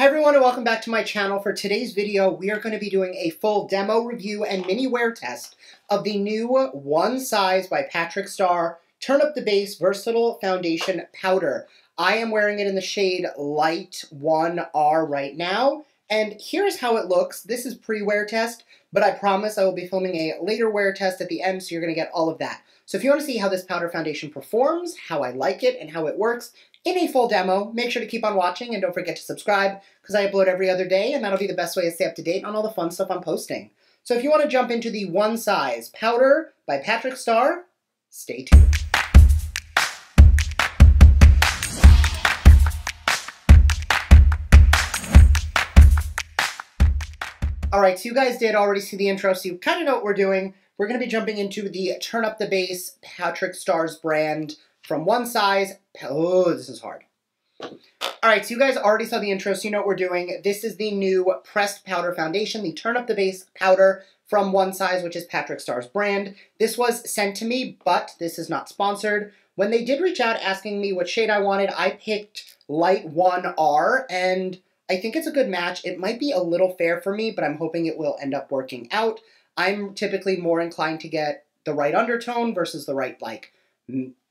Hi everyone and welcome back to my channel. For today's video, we are going to be doing a full demo review and mini wear test of the new One Size by Patrick Starrr Turn Up the Base Versatile Foundation Powder. I am wearing it in the shade Light 1R right now, and here's how it looks. This is pre-wear test, but I promise I will be filming a later wear test at the end, so you're going to get all of that. So if you want to see how this powder foundation performs, how I like it, and how it works in a full demo, make sure to keep on watching and don't forget to subscribe because I upload every other day and that'll be the best way to stay up to date on all the fun stuff I'm posting. So if you want to jump into the One Size Powder by Patrick Starrr, stay tuned. Alright, so you guys did already see the intro, so you kind of know what we're doing. We're going to be jumping into the Turn Up the Base Patrick Starrr's brand from One Size. Oh, this is hard. Alright, so you guys already saw the intro, so you know what we're doing. This is the new pressed powder foundation, the Turn Up the Base powder from One Size, which is Patrick Starrr's brand. This was sent to me, but this is not sponsored. When they did reach out asking me what shade I wanted, I picked Light 1R, and I think it's a good match. It might be a little fair for me, but I'm hoping it will end up working out. I'm typically more inclined to get the right undertone versus the right,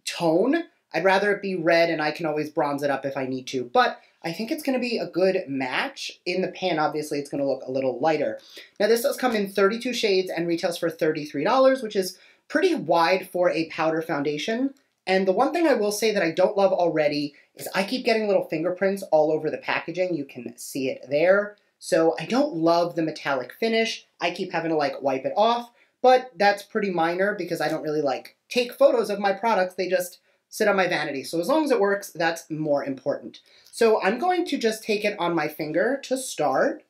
tone. I'd rather it be red, and I can always bronze it up if I need to, but I think it's going to be a good match. In the pan, obviously, it's going to look a little lighter. Now, this does come in 32 shades and retails for $33, which is pretty wide for a powder foundation. And the one thing I will say that I don't love already is I keep getting little fingerprints all over the packaging. You can see it there. So I don't love the metallic finish. I keep having to, wipe it off, but that's pretty minor because I don't really, take photos of my products. They just sit on my vanity. So as long as it works, that's more important. So I'm going to just take it on my finger to start.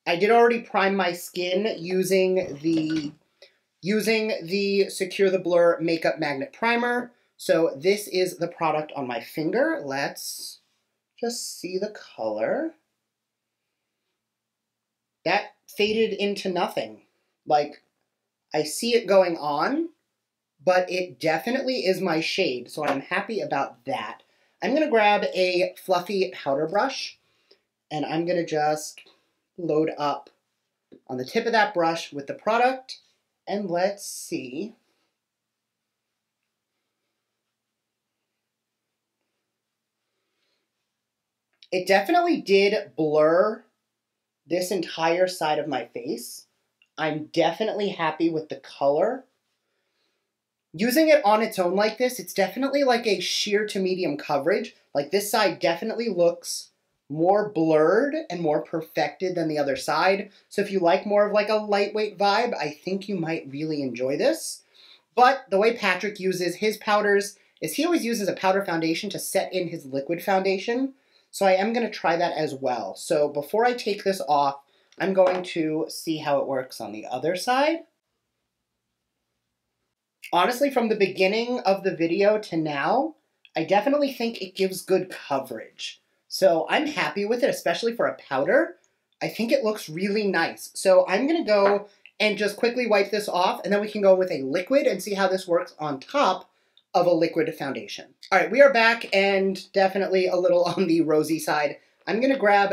I did already prime my skin using the Secure the Blur Makeup Magnet Primer. So this is the product on my finger. Let's just see the color. That faded into nothing. I see it going on, but it definitely is my shade, so I'm happy about that. I'm going to grab a fluffy powder brush, and I'm going to just load up on the tip of that brush with the product, and let's see. It definitely did blur this entire side of my face. I'm definitely happy with the color. Using it on its own like this, it's definitely a sheer to medium coverage. This side definitely looks more blurred and more perfected than the other side. So if you like more of a lightweight vibe, I think you might really enjoy this. But the way Patrick uses his powders is he always uses a powder foundation to set in his liquid foundation. So I am going to try that as well. So before I take this off, I'm going to see how it works on the other side. Honestly, from the beginning of the video to now, I definitely think it gives good coverage. So I'm happy with it, especially for a powder. I think it looks really nice. So I'm going to go and just quickly wipe this off, and then we can go with a liquid and see how this works on top of a liquid foundation. All right, we are back, and definitely a little on the rosy side. I'm going to grab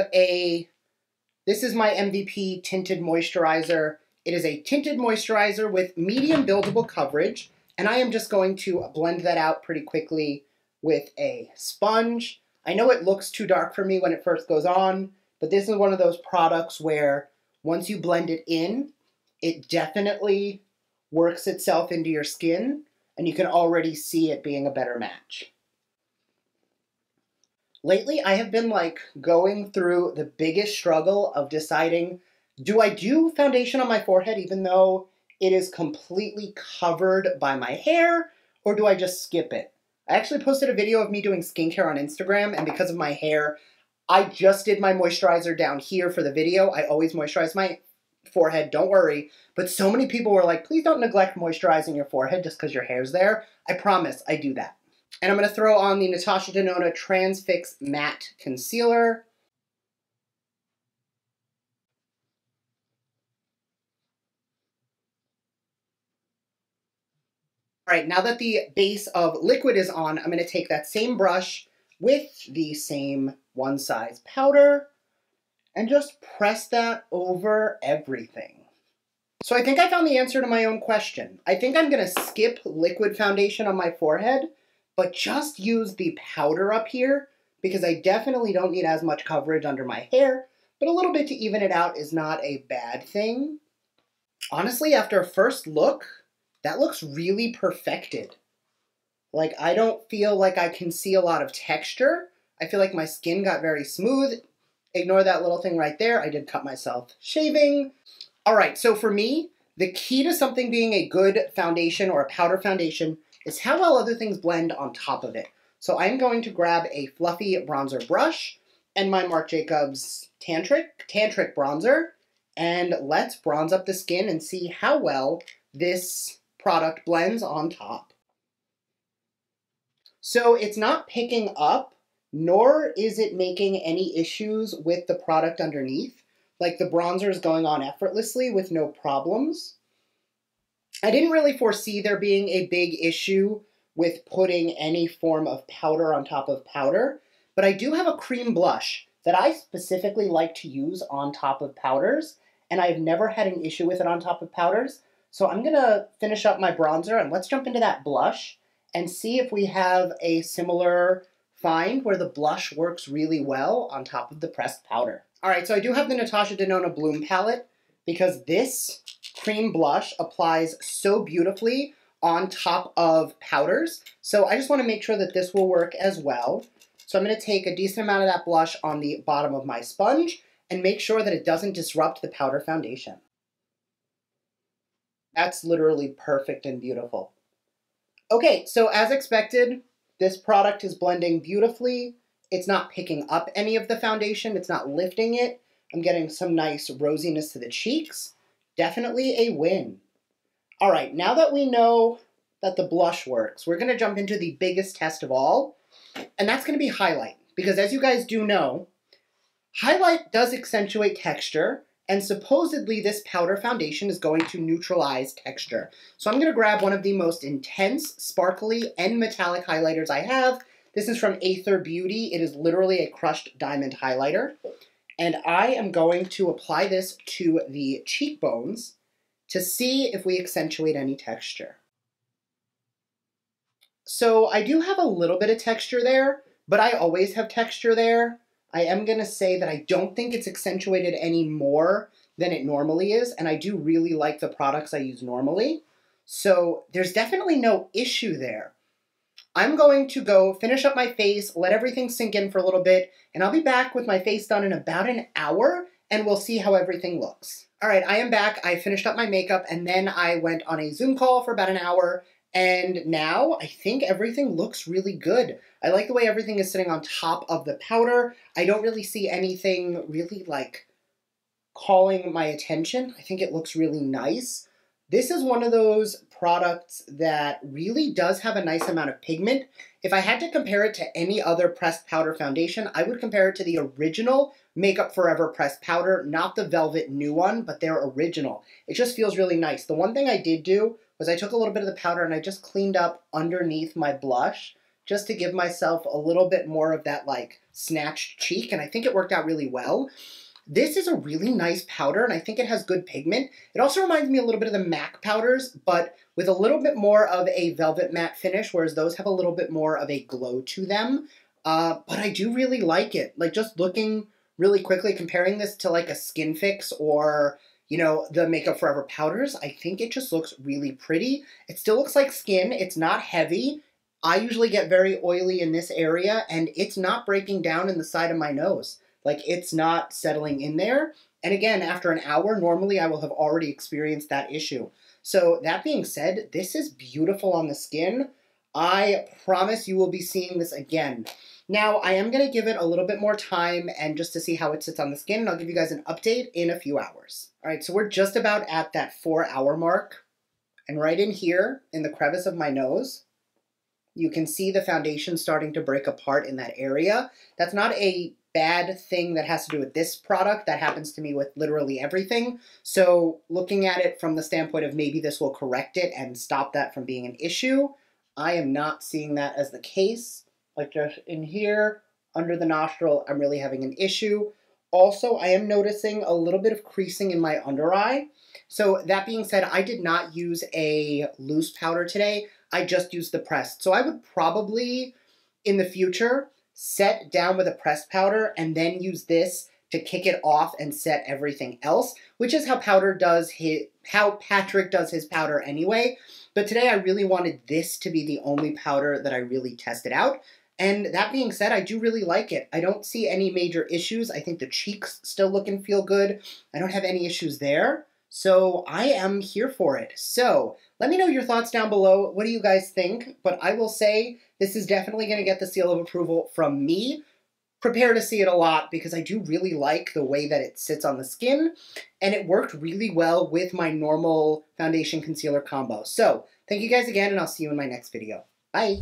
this is my MVP Tinted Moisturizer. It is a tinted moisturizer with medium buildable coverage, and I am just going to blend that out pretty quickly with a sponge. I know it looks too dark for me when it first goes on, but this is one of those products where once you blend it in, it definitely works itself into your skin, and you can already see it being a better match. Lately, I have been going through the biggest struggle of deciding, do I do foundation on my forehead even though it is completely covered by my hair, or do I just skip it? I actually posted a video of me doing skincare on Instagram, and because of my hair, I just did my moisturizer down here for the video. I always moisturize my forehead, don't worry. But so many people were like, please don't neglect moisturizing your forehead just because your hair's there. I promise I do that. And I'm going to throw on the Natasha Denona Transfix Matte Concealer. All right, now that the base of liquid is on, I'm going to take that same brush with the same One Size powder, and just press that over everything. So I think I found the answer to my own question. I think I'm going to skip liquid foundation on my forehead, but just use the powder up here because I definitely don't need as much coverage under my hair, but a little bit to even it out is not a bad thing. Honestly, after a first look, that looks really perfected. Like, I don't feel like I can see a lot of texture. I feel like my skin got very smooth. Ignore that little thing right there. I did cut myself shaving. All right, so for me, the key to something being a good foundation or a powder foundation is how well other things blend on top of it. So I'm going to grab a fluffy bronzer brush and my Marc Jacobs Tantric bronzer, and let's bronze up the skin and see how well this product blends on top. So it's not picking up, nor is it making any issues with the product underneath. Like, the bronzer is going on effortlessly with no problems. I didn't really foresee there being a big issue with putting any form of powder on top of powder, but I do have a cream blush that I specifically like to use on top of powders, and I've never had an issue with it on top of powders. So I'm going to finish up my bronzer, and let's jump into that blush and see if we have a similar find where the blush works really well on top of the pressed powder. All right, so I do have the Natasha Denona Bloom palette because this cream blush applies so beautifully on top of powders. So I just want to make sure that this will work as well. So I'm going to take a decent amount of that blush on the bottom of my sponge and make sure that it doesn't disrupt the powder foundation. That's literally perfect and beautiful. Okay, so as expected, this product is blending beautifully. It's not picking up any of the foundation. It's not lifting it. I'm getting some nice rosiness to the cheeks. Definitely a win. All right, now that we know that the blush works, we're going to jump into the biggest test of all, and that's going to be highlight. Because as you guys do know, highlight does accentuate texture, and supposedly this powder foundation is going to neutralize texture. So I'm going to grab one of the most intense, sparkly, and metallic highlighters I have. This is from Aether Beauty. It is literally a crushed diamond highlighter. And I am going to apply this to the cheekbones to see if we accentuate any texture. So I do have a little bit of texture there, but I always have texture there. I am going to say that I don't think it's accentuated any more than it normally is, and I do really like the products I use normally. So there's definitely no issue there. I'm going to go finish up my face, let everything sink in for a little bit, and I'll be back with my face done in about an hour, and we'll see how everything looks. All right, I am back. I finished up my makeup, and then I went on a Zoom call for about an hour, and now I think everything looks really good. I like the way everything is sitting on top of the powder. I don't really see anything really, like, calling my attention. I think it looks really nice. This is one of those products that really does have a nice amount of pigment. If I had to compare it to any other pressed powder foundation, I would compare it to the original Makeup Forever pressed powder, not the Velvet new one, but their original. It just feels really nice. The one thing I did do was I took a little bit of the powder and I just cleaned up underneath my blush just to give myself a little bit more of that, like, snatched cheek, and I think it worked out really well. This is a really nice powder, and I think it has good pigment. It also reminds me a little bit of the MAC powders, but with a little bit more of a velvet matte finish, whereas those have a little bit more of a glow to them. But I do really like it. Like, just looking really quickly, comparing this to, like, a Skin Fix or, you know, the Makeup Forever powders, I think it just looks really pretty. It still looks like skin. It's not heavy. I usually get very oily in this area, and it's not breaking down in the side of my nose. Like, it's not settling in there. And again, after an hour, normally I will have already experienced that issue. So that being said, this is beautiful on the skin. I promise you will be seeing this again. Now, I am going to give it a little bit more time and just to see how it sits on the skin, and I'll give you guys an update in a few hours. All right, so we're just about at that 4-hour mark. And right in here, in the crevice of my nose, you can see the foundation starting to break apart in that area. That's not a bad thing that has to do with this product. That happens to me with literally everything. So looking at it from the standpoint of maybe this will correct it and stop that from being an issue, I am not seeing that as the case. Like, just in here, under the nostril, I'm really having an issue. Also, I am noticing a little bit of creasing in my under eye. So that being said, I did not use a loose powder today. I just used the pressed. So I would probably, in the future, set down with a pressed powder and then use this to kick it off and set everything else, which is how Patrick does his powder anyway. But today I really wanted this to be the only powder that I really tested out. And that being said, I do really like it. I don't see any major issues. I think the cheeks still look and feel good. I don't have any issues there. So I am here for it. So let me know your thoughts down below. What do you guys think? But I will say this is definitely going to get the seal of approval from me. Prepare to see it a lot because I do really like the way that it sits on the skin, and it worked really well with my normal foundation concealer combo. So thank you guys again, and I'll see you in my next video. Bye!